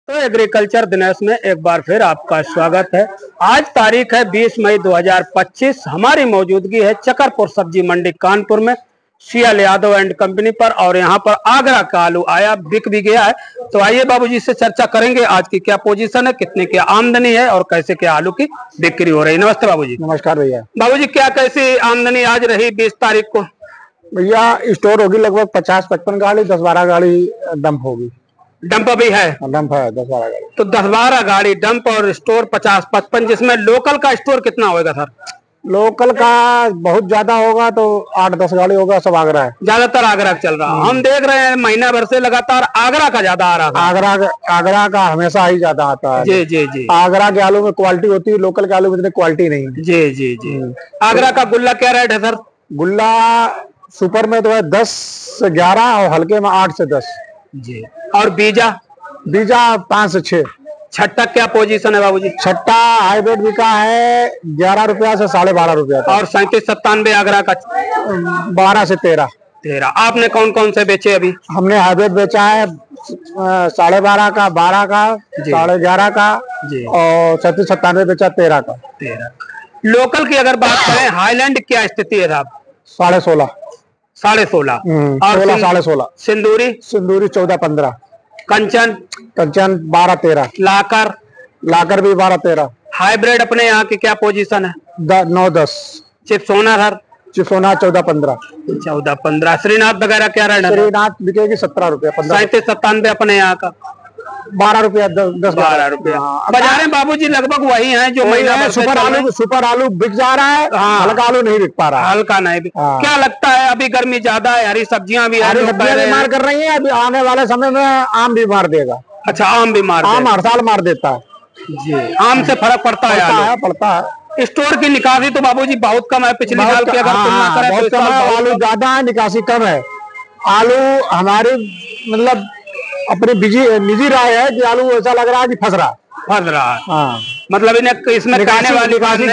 तो एग्रीकल्चर दिनेश में एक बार फिर आपका स्वागत है। आज तारीख है 20 मई 2025। हमारी मौजूदगी है चकरपुर सब्जी मंडी कानपुर में सीएल यादव एंड कंपनी पर, और यहाँ पर आगरा का आलू आया, बिक भी गया है। तो आइए बाबूजी से चर्चा करेंगे आज की क्या पोजीशन है, कितने की आमदनी है और कैसे क्या आलू की बिक्री हो रही है। नमस्ते बाबूजी। नमस्कार भैया। बाबूजी क्या कैसी आमदनी आज रही 20 तारीख को? भैया स्टोर होगी लगभग 50-55 गाड़ी, 10-12 गाड़ी डंप होगी। डंप भी है? डंप है 10-12 गाड़ी। तो 10-12 गाड़ी डंप और स्टोर 50-55, जिसमें लोकल का स्टोर कितना होगा सर? लोकल का बहुत ज्यादा होगा तो 8-10 गाड़ी होगा, सब आगरा है। ज्यादातर आगरा चल रहा है। हम देख रहे हैं महीना भर से लगातार आगरा का ज्यादा आ रहा है। आगरा का हमेशा ही ज्यादा आता है। जी जी जी। आगरा के आलू में क्वालिटी होती है, लोकल के आलू में इतनी क्वालिटी नहीं है। जी जी जी। आगरा का गुल्ला क्या रेट है सर? गुल्ला सुपर में तो है 10 से 11 और हल्के में 8 से 10 जी। और बीजा? बीजा 5 से 6। छट्टा क्या पोजीशन है बाबूजी? छट्टा हाईब्रिड बिका है 11 रुपया से 12.5 रुपया। और 37-97 आगरा का 12 से 13। आपने कौन कौन से बेचे अभी? हमने हाइब्रिड बेचा है 12.5 का, 12 का, 11.5 का जी, और 37-97 बेचा 13 का। लोकल की अगर बात करें, हाईलैंड क्या स्थिति है साहब? 16.5। 16.5 और 16.5। सिंदूरी? सिंदूरी 14-15। कंचन? कंचन 12-13। लाकर भी 12-13। हाइब्रिड अपने यहाँ की क्या पोजीशन है? 9-10। चिप्सोना सर? चिप्सोना 14-15। 14-15। श्रीनाथ वगैरह क्या रेट है? श्रीनाथ बिकेगी 17 रुपया। 37-97 अपने यहाँ का 12 रुपया, 10-12 रुपया। बाजारें बाबूजी लगभग वही हैं जो महीना। सुपर आलू बिक जा रहा है। हाँ। हल्का आलू नहीं बिक पा रहा है। हल्का नहीं बिक। हाँ। क्या लगता है अभी गर्मी ज्यादा है, हरी सब्जियां भी बीमार कर रही है। अभी आने वाले समय में आम भी मार देगा। अच्छा, आम भी मार? आम हर साल मार देता है जी। आम से फर्क पड़ता है। स्टोर की निकासी तो बाबूजी बहुत कम है पिछले साल की अगर तुलना करें। बहुत कम है। आलू ज्यादा है, निकासी कम है। आलू हमारी मतलब अपनी निजी राय है कि आलू ऐसा लग रहा है कि फंस रहा है। हाँ। मतलब इसमें निकासी के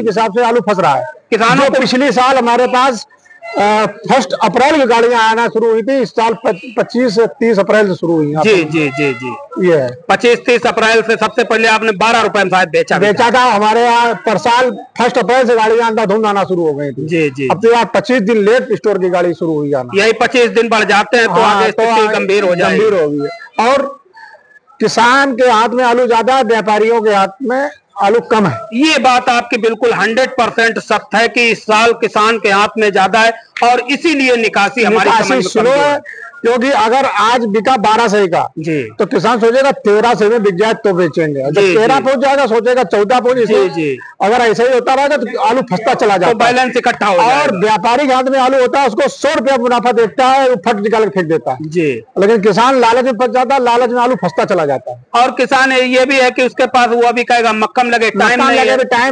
हिसाब से आलू फंस रहा है किसानों को। पिछले साल हमारे पास 1 अप्रैल की गाड़ियां आना शुरू हुई थी। इस साल 25 से 30 अप्रैल से शुरू हुई। जी जी जी जी। ये 25-30 अप्रैल से सबसे पहले आपने 12 रुपए में शायद बेचा था। हमारे यहाँ पर साल 1 अप्रैल से गाड़ियां अंधाधुंध आना शुरू हो गई थी। जी जी। अब तो यहाँ 25 दिन लेट स्टोर की गाड़ी शुरू हुई आना। यही 25 दिन बढ़ जाते हैं तो आगे स्थिति गंभीर हो गई। और किसान के हाथ में आलू ज्यादा है, व्यापारियों के हाथ में आलू कम है। ये बात आपकी बिल्कुल 100% सत्य है कि इस साल किसान के हाथ में ज्यादा है और इसीलिए निकासी हमारी स्लो है। क्योंकि अगर आज बिका 12 सही का जी, तो किसान सोचेगा 13 सही में बिक जाए तो बेचेंगे। जब 13 पहुंच जाएगा सोचेगा 14 पहुंच। जी। अगर ऐसा ही होता रहेगा तो आलू फंसता चला जाता है, बैलेंस इकट्ठा हो जाएगा। और व्यापारी के हाथ में आलू होता है, उसको 100 रुपया मुनाफा देखता है, वो फट निकाल के फेंक देता है जी। लेकिन किसान लालच में फंस जाता है, लालच में आलू फंसता चला जाता है। और किसान ये भी है कि उसके पास वो भी कहेगा मक्कम लगे, टाइम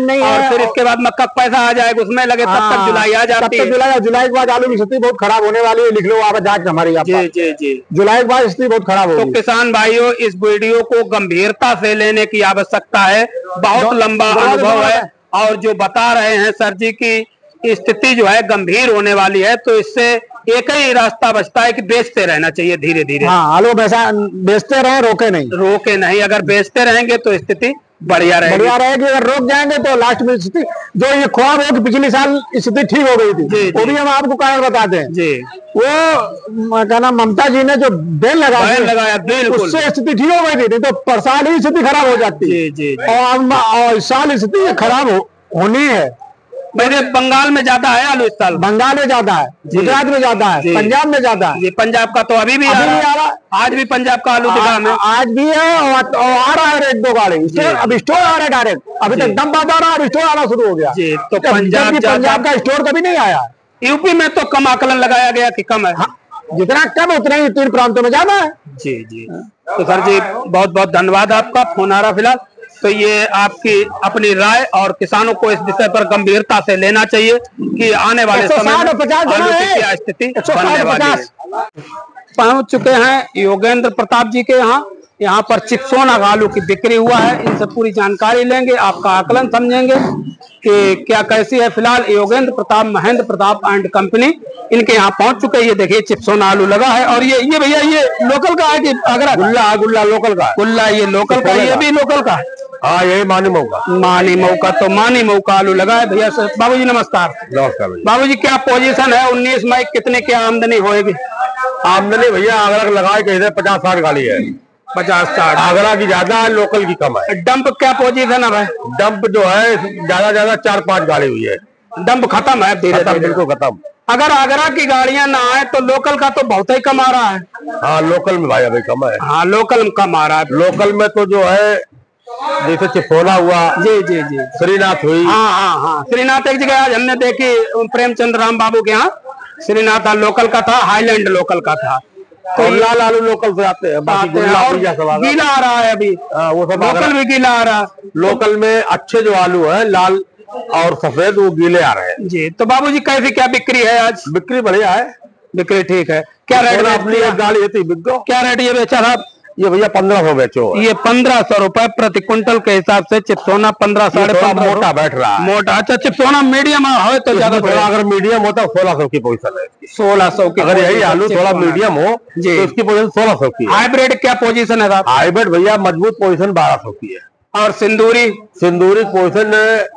नहीं है, फिर इसके बाद मक्का पैसा आ जाएगा उसमें लगे, तब तक जुलाई आ जाती है। जुलाई के बाद आलू की स्थिति बहुत खराब होने वाली है। लिख लो आप जांच हमारी। जी जी जी। जुलाई के बाद स्थिति बहुत खराब होगी। तो किसान भाइयों, इस वीडियो को गंभीरता से लेने की आवश्यकता है। बहुत लंबा अनुभव है और जो बता रहे हैं सर जी की स्थिति जो है गंभीर होने वाली है, तो इससे एक ही रास्ता बचता है कि बेचते रहना चाहिए धीरे धीरे। हाँ, आलू बेचते रहे, रोके नहीं। अगर बेचते रहेंगे तो स्थिति बढ़िया रहेगी। अगर रोक जाएंगे तो लास्ट में स्थिति जो ये ख्वाब हो कि पिछले साल स्थिति ठीक हो गई थी, वो भी हम आपको कारण बताते हैं जी। वो क्या नाम, ममता जी ने जो बेल लगाया उससे स्थिति ठीक हो गई थी, तो पर साल ही स्थिति खराब हो जाती है। और इस साल स्थिति खराब होनी है। मेरे बंगाल में ज्यादा है आलू इस साल। बंगाल में ज्यादा है, गुजरात में ज्यादा है, पंजाब में ज्यादा है। पंजाब का तो अभी भी आ रहा है। आज भी पंजाब का आलू दिखा है। आज भी है और आ रहा है 1-2 गाड़ी। अब स्टोर आ रहा है डायरेक्ट। अभी तक दम बात आ रहा है, अब स्टोर आना शुरू हो गया जी। तो पंजाब का स्टोर कभी नहीं आया। यूपी में तो कम आकलन लगाया गया कि कम है। जितना कम उतना ही 3 प्रांतों में ज्यादा है जी जी। तो सर जी बहुत बहुत धन्यवाद आपका। फोन आ रहा फिलहाल। तो ये आपकी अपनी राय, और किसानों को इस विषय पर गंभीरता से लेना चाहिए कि आने वाले समय में आलू की क्या स्थिति बनने वाली है। पहुंच चुके हैं योगेंद्र प्रताप जी के यहाँ। यहाँ पर चिप्सोना आलू की बिक्री हुआ है। इनसे पूरी जानकारी लेंगे, आपका आकलन समझेंगे कि क्या कैसी है। फिलहाल योगेंद्र प्रताप महेंद्र प्रताप एंड कंपनी इनके यहाँ पहुंच चुके हैं। ये देखिए चिप्सोना आलू लगा है। और ये भैया ये लोकल का है कि आगरा? गुल्ला लोकल का। गुल्ला ये लोकल का, ये भी लोकल का। हाँ यही मानी मऊ का। तो मानी मऊ का आलू लगा है भैया। बाबूजी नमस्कार। नमस्कार बाबूजी, क्या पोजीशन है 19 मई कितने की आमदनी होगी? आमदनी भैया आगरा का लगाए कहीं 50-60 गाड़ी है। 50-60 आगरा की ज्यादा है, लोकल की कम है। डंप क्या पोजीशन है भाई? डंप जो है ज्यादा 4-5 गाड़ी हुई है। डंप खत्म है धीरे धीरे? बिल्कुल खत्म। अगर आगरा की गाड़ियां ना आए तो लोकल का तो बहुत ही कम आ रहा है। हाँ लोकल में भाई अभी कम है। हाँ लोकल में कम आ रहा है। लोकल में तो जो है जैसे चिप्सोना हुआ, जी, श्रीनाथ हुई। हाँ श्रीनाथ एक जगह आज हमने देखी प्रेमचंद्र राम बाबू के यहाँ। श्रीनाथ लोकल का था, हाईलैंड लोकल का था। तो लाल आलू लोकल से आते हैं, बाकी गीला आ रहा है अभी। वो सब लोकल भी गीला आ रहा है। लोकल में अच्छे जो आलू है लाल और सफेद वो गीले आ रहे हैं जी। तो बाबूजी कैसी क्या बिक्री है आज? बिक्री बढ़िया है। बिक्री ठीक है। क्या रेट अपनी एक गाड़ी थी बिको। क्या रेट ये बेचा था? ये भैया 1500 बेचो। ये 1500 रुपए प्रति क्विंटल के हिसाब से चिप्सोना 15 साढ़े 15 मोटा बैठ रहा है। मोटा, अच्छा चिप्सोना मीडियम है तो ज्यादा। अगर मीडियम होता 1600 की पोजीशन है। 1600 की। अगर यही आलू थोड़ा मीडियम हो तो उसकी पोजीशन 1600 की। हाइब्रिड क्या पोजीशन है साहब? हाइब्रिड भैया मजबूत पोजीशन 1200 की है। और सिंदूरी पोजीशन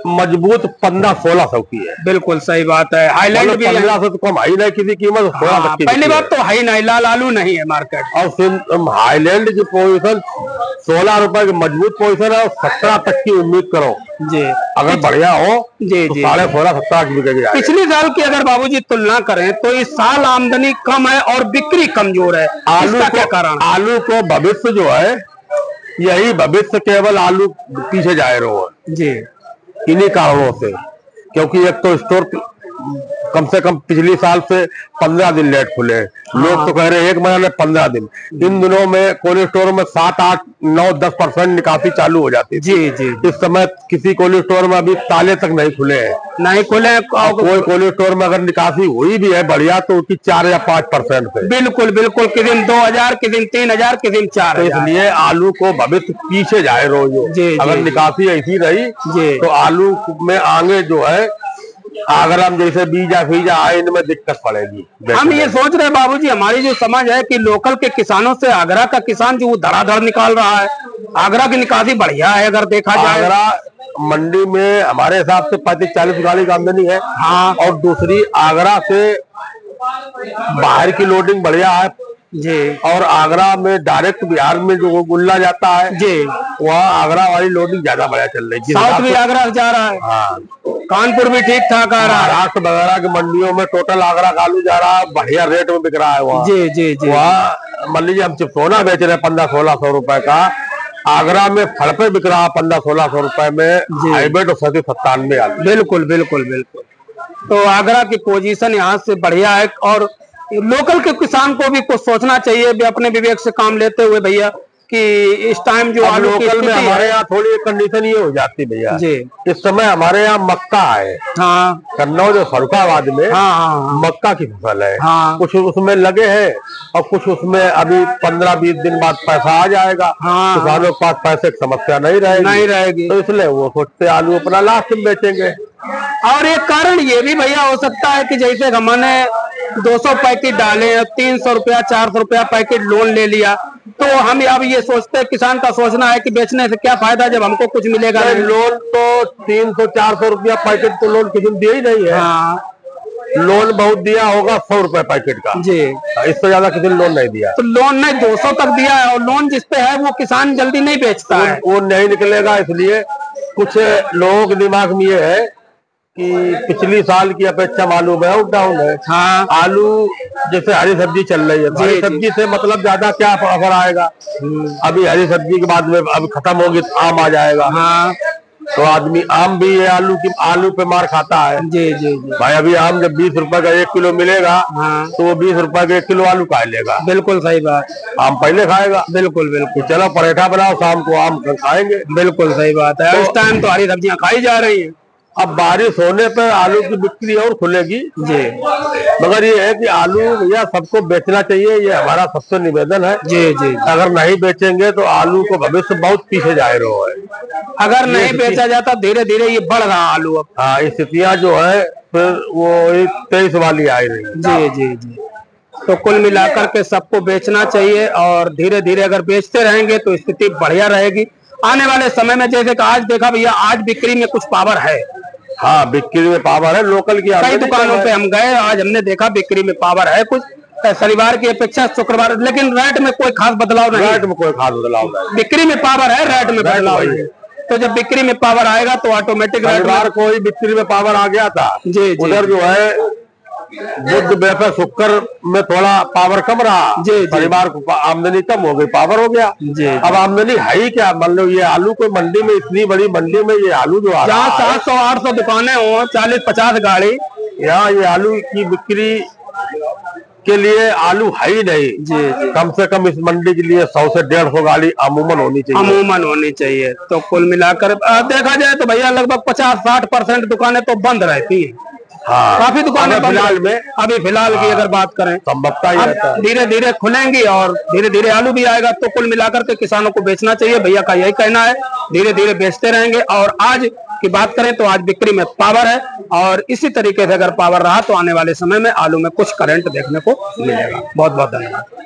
मजबूत 1500-1600 की है। बिल्कुल सही बात है। हाईलैंड भी 1500 तो कम हाई नहीं किसी कीमत। पहली बात तो हाई नहीं, लाल आलू नहीं है मार्केट। और हाईलैंड की पोजीशन 16 रुपए की मजबूत पोजीशन है और 17 तक की उम्मीद करो जी। अगर बढ़िया हो जी तो 16.5-17 की बिकेगी। पिछले साल की अगर बाबूजी तुलना करें तो इस साल आमदनी कम है और बिक्री कमजोर है। आलू का क्या कारण? आलू को भविष्य जो है, यही भविष्य केवल आलू पीछे जा रहे हो जी इन्हीं कारणों से। क्योंकि एक तो स्टोर कम से कम पिछले साल से 15 दिन लेट खुले। लोग तो कह रहे हैं 1 महीना में 15 दिन। इन दिनों में कोल्ड स्टोर में 7, 8, 9, 10% निकासी चालू हो जाती जी। इस समय किसी कोल्ड स्टोर में अभी ताले तक नहीं खुले हैं। नहीं खुले। कोई कोल्ड स्टोर में अगर निकासी हुई भी है बढ़िया तो उसकी 4 या 5% पे। बिल्कुल किसी दिन 2000, किसी दिन 3000, किसी दिन 4000। तो इसलिए आलू को भविष्य पीछे जाए रोज। अगर निकासी ऐसी रही तो आलू में आगे जो है आगरा में जैसे बीजा आए इनमें दिक्कत पड़ेगी। हम ये सोच रहे हैं बाबूजी, हमारी जो समझ है कि लोकल के किसानों से आगरा का किसान जो धड़ाधड़ निकाल रहा है। आगरा की निकासी बढ़िया है अगर देखा जाए। आगरा मंडी में हमारे हिसाब से 35-40 गाड़ी की आमदनी है। हाँ। और दूसरी आगरा से बाहर की लोडिंग बढ़िया है जी। और आगरा में डायरेक्ट बिहार में जो गुल्ला जाता है जी, वहाँ आगरा वाली लोडिंग ज्यादा बढ़िया चल रही है। साउथ भी आगरा जा रहा है। हाँ। कानपुर भी ठीक ठाक आ रहा है। महाराष्ट्र वगैरह की मंडियों में टोटल आगरा का आलू जा रहा है, बढ़िया रेट में बिक रहा है वहाँ। जी। वहाँ मान लीजिए हम चिप्सोना बेच रहे हैं 1500-1600 रुपए का, आगरा में फड़ पे बिक रहा है 1500-1600 रुपए में हाइब्रिड और 97 आलू। बिल्कुल। तो आगरा की पोजीशन यहाँ से बढ़िया है। और लोकल के किसान को भी कुछ सोचना चाहिए अपने विवेक से काम लेते हुए भैया कि इस टाइम जो आलू लोकल में हमारे यहाँ थोड़ी कंडीशन ये हो जाती भैया जी। इस समय हमारे यहाँ मक्का है। हाँ। कन्नौज और फरुखाबाद में मक्का की फसल है। हाँ। कुछ उसमें लगे हैं और कुछ उसमें अभी 15-20 दिन बाद पैसा आ जाएगा। हाँ। किसानों के पास पैसे की समस्या नहीं रहेगी। तो इसलिए वो सोचते आलू अपना लास्ट में बेचेंगे। और एक कारण ये भी भैया हो सकता है कि जैसे हमने 200 पैकेट डाले, 300 रुपया 400 रुपया पैकेट लोन ले लिया, तो हम अब ये सोचते हैं, किसान का सोचना है कि बेचने से क्या फायदा जब हमको कुछ मिलेगा नहीं। लोन तो 300-400 रुपया पैकेट तो लोन किसी ने दिया ही नहीं है। हाँ। लोन बहुत दिया होगा 100 रुपए पैकेट का जी। इससे ज्यादा किसी ने लोन नहीं दिया। तो लोन ने 200 तक दिया है और लोन जिसपे है वो किसान जल्दी नहीं बेचता है। वो नहीं निकलेगा। इसलिए कुछ लोगों के दिमाग में ये है कि पिछली साल की अपेक्षा मालूम है डाउन है। हाँ। आलू जैसे हरी सब्जी चल रही है, हरी सब्जी से मतलब ज्यादा क्या असर आएगा। अभी हरी सब्जी के बाद में अब खत्म होगी तो आम आ जाएगा। हाँ। तो आदमी आम भी है आलू पे मार खाता है। जी भाई, अभी आम जब 20 रुपए का 1 किलो मिलेगा। हाँ। तो वो 20 रुपए का 1 किलो आलू खा लेगा। बिल्कुल सही बात। आम पहले खाएगा। बिल्कुल। चलो पराठा बनाओ, शाम को आम खाएंगे। बिल्कुल सही बात है। इस टाइम तो हरी सब्जियां खाई जा रही है। अब बारिश होने पर आलू की बिक्री और खुलेगी जी, मगर ये है कि आलू भैया सबको बेचना चाहिए, ये हमारा सबसे निवेदन है जी जी। अगर नहीं बेचेंगे तो आलू को भविष्य बहुत पीछे जा रहा है। अगर नहीं बेचा जाता धीरे धीरे ये बढ़ रहा आलू अब। हाँ, स्थितियाँ जो है फिर वो 23 वाली आई रही जी जी जी। तो कुल मिलाकर के सबको बेचना चाहिए और धीरे धीरे अगर बेचते रहेंगे तो स्थिति बढ़िया रहेगी आने वाले समय में। जैसे कि आज देखा भैया, आज बिक्री में कुछ पावर है। हाँ, बिक्री में पावर है। लोकल की कई दुकानों पे हम गए, आज हमने देखा बिक्री में पावर है कुछ शनिवार की अपेक्षा शुक्रवार, लेकिन रेट में कोई खास बदलाव नहीं। रेट में कोई खास बदलाव नहीं, बिक्री में पावर है, रेट में बदलाव है। तो जब बिक्री में पावर आएगा तो ऑटोमेटिक शनिवार को ही बिक्री में पावर आ गया था जी, उधर जो है बुध बृहस्पति शुक्र में थोड़ा पावर कम रहा जी, परिवार को आमदनी कम हो गई, पावर हो गया जी। अब आमदनी है ही क्या, मान लो ये आलू कोई मंडी में, इतनी बड़ी मंडी में ये आलू जो जहाँ 700-800 दुकानें हो, 40-50 गाड़ी, यहाँ ये आलू की बिक्री के लिए आलू है ही नहीं जी। कम से कम इस मंडी के लिए 100 से 150 गाड़ी अमूमन होनी चाहिए। तो कुल मिलाकर देखा जाए तो भैया लगभग 50-60% दुकानें तो बंद रहती है। हाँ, काफी दुकानें फिलहाल में, अभी फिलहाल की अगर बात करें संभवतः ही रहता है। धीरे धीरे खुलेंगी और धीरे धीरे आलू भी आएगा। तो कुल मिलाकर के किसानों को बेचना चाहिए, भैया का यही कहना है। धीरे धीरे बेचते रहेंगे। और आज की बात करें तो आज बिक्री में पावर है और इसी तरीके से अगर पावर रहा तो आने वाले समय में आलू में कुछ करंट देखने को मिलेगा। बहुत बहुत धन्यवाद।